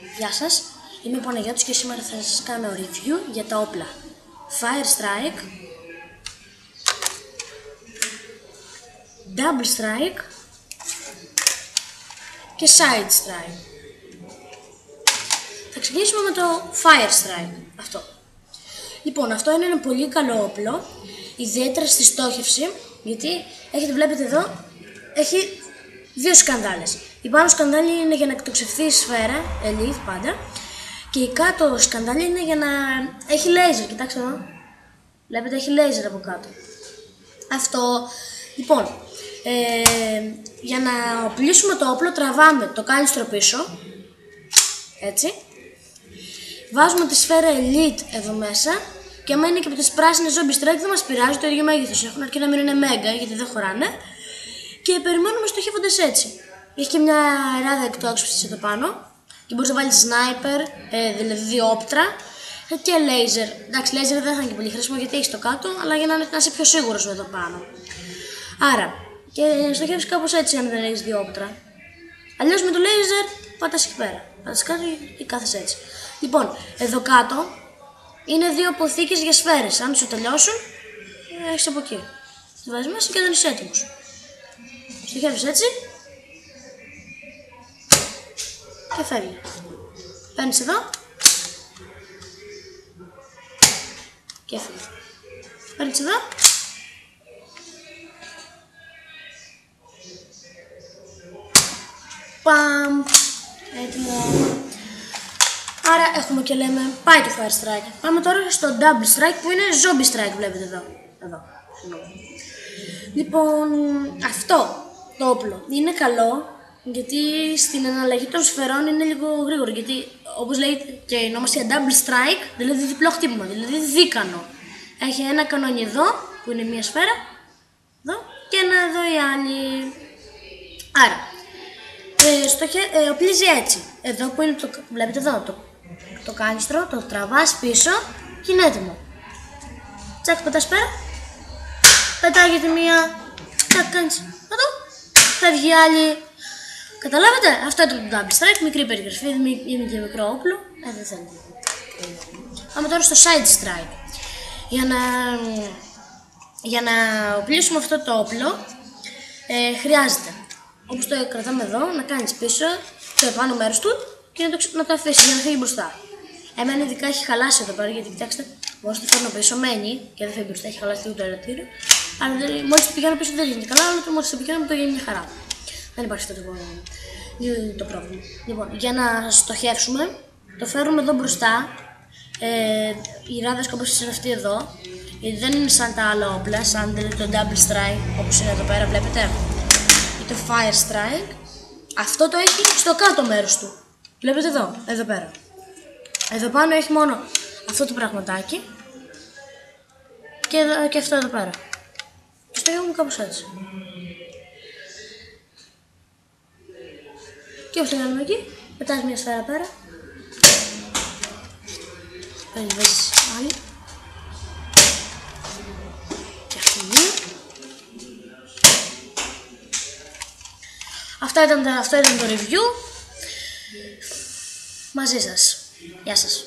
Γεια σας, είμαι ο Παναγιώτης και σήμερα θα σας κάνω review για τα όπλα Fire Strike, Double Strike και Side Strike. Θα ξεκινήσουμε με το Fire Strike, αυτό. Λοιπόν, αυτό είναι ένα πολύ καλό όπλο, ιδιαίτερα στη στόχευση, γιατί βλέπετε εδώ, έχει δύο σκανδάλες. Η πάνω σκανδάλη είναι για να εκτοξευθεί η σφαίρα, Elite πάντα, και η κάτω σκανδάλη είναι για να έχει λέιζερ, κοιτάξτε εδώ. Βλέπετε, έχει λέιζερ από κάτω. Αυτό, λοιπόν, για να οπλίσουμε το όπλο τραβάμε το κάνιστρο πίσω, έτσι. Βάζουμε τη σφαίρα Elite εδώ μέσα και άμα είναι και από τις πράσινες Zombie Strike δεν μας πειράζει, το ίδιο μέγεθος έχουν, αρκεί να μην είναι Mega γιατί δεν χωράνε. Και περιμένουμε στοχεύοντας έτσι. Έχει και μια ράδα εκτόξευσης εδώ πάνω και μπορείς να βάλεις sniper, δηλαδή διόπτρα και laser. Εντάξει, laser δεν θα είναι και πολύ χρήσιμο γιατί έχει το κάτω, αλλά για να είσαι πιο σίγουρος εδώ πάνω. Άρα, και στοχεύεις κάπως έτσι αν δεν έχεις διόπτρα. Αλλιώς με το laser πατάς εκεί πέρα. Πατάς κάτω ή κάθεσαι έτσι. Λοιπόν, εδώ κάτω είναι δύο αποθήκες για σφαίρες. Αν σου τελειώσουν, έχεις από εκεί. Τις βάζεις μέσα και δεν είσαι έτοιμος. Στοχεύεις έτσι και φεύγει. Παίρνεις εδώ και φεύγει. Παίρνεις εδώ παμ, έτοιμο. Άρα έχουμε και λέμε πάει το Fire Strike. Πάμε τώρα στο Double Strike που είναι Zombie Strike, βλέπετε εδώ. Λοιπόν, αυτό το όπλο είναι καλό γιατί στην εναλλαγή των σφαιρών είναι λίγο γρήγορο, γιατί όπως λέει και η ονομασία Double Strike, δηλαδή διπλό χτύπημα, δηλαδή δίκανο. Έχει ένα κανόνι εδώ που είναι μία σφαίρα, εδώ, και ένα εδώ η άλλη. Άρα, οπλίζει έτσι. Εδώ που είναι βλέπετε εδώ, το κάνιστρο, το τραβάς πίσω και είναι έτοιμο. Τσακ, πετάς πέρα, πετάγεται μία, τσακ, κάνεις εδώ, φεύγει η άλλη. Καταλάβατε, αυτό είναι το Double Strike, μικρή περιγραφή, είναι και μικρό όπλο, δεν θέλετε. Πάμε τώρα στο Side Strike. Για να οπλίσουμε αυτό το όπλο, χρειάζεται, όπως το κρατάμε εδώ, να κάνεις πίσω το επάνω μέρος του και να το αφήσεις για να φύγει μπροστά. Εμένα ειδικά έχει χαλάσει εδώ πέρα, γιατί κοιτάξτε, μόλις το φέρνω πίσω μένει και δεν φύγει μπροστά, έχει χαλάσει λίγο το ελαττήριο. Αλλά μόλις το πηγαίνω πίσω δεν γίνεται καλά, αλλά μόλις το πηγαίνω το γίνει μια χαρά. Δεν υπάρχει αυτό το πρόβλημα. Λοιπόν, για να στοχεύσουμε, το φέρουμε εδώ μπροστά. Οι ράδες όπως είναι αυτή εδώ, δεν είναι σαν τα άλλα όπλα, σαν το Double Strike όπως είναι εδώ πέρα, βλέπετε. Ή το Fire Strike. Αυτό το έχει στο κάτω μέρος του. Βλέπετε εδώ πέρα. Εδώ πάνω έχει μόνο αυτό το πραγματάκι και αυτό εδώ πέρα. Και στοχεύουμε κάπως έτσι. Και όπως το κάνουμε εκεί, πετάς μια σφαίρα πέρα. Βάζεις άλλη. Και αυτή μία. Αυτό ήταν το review. Μαζί σας. Γεια σας.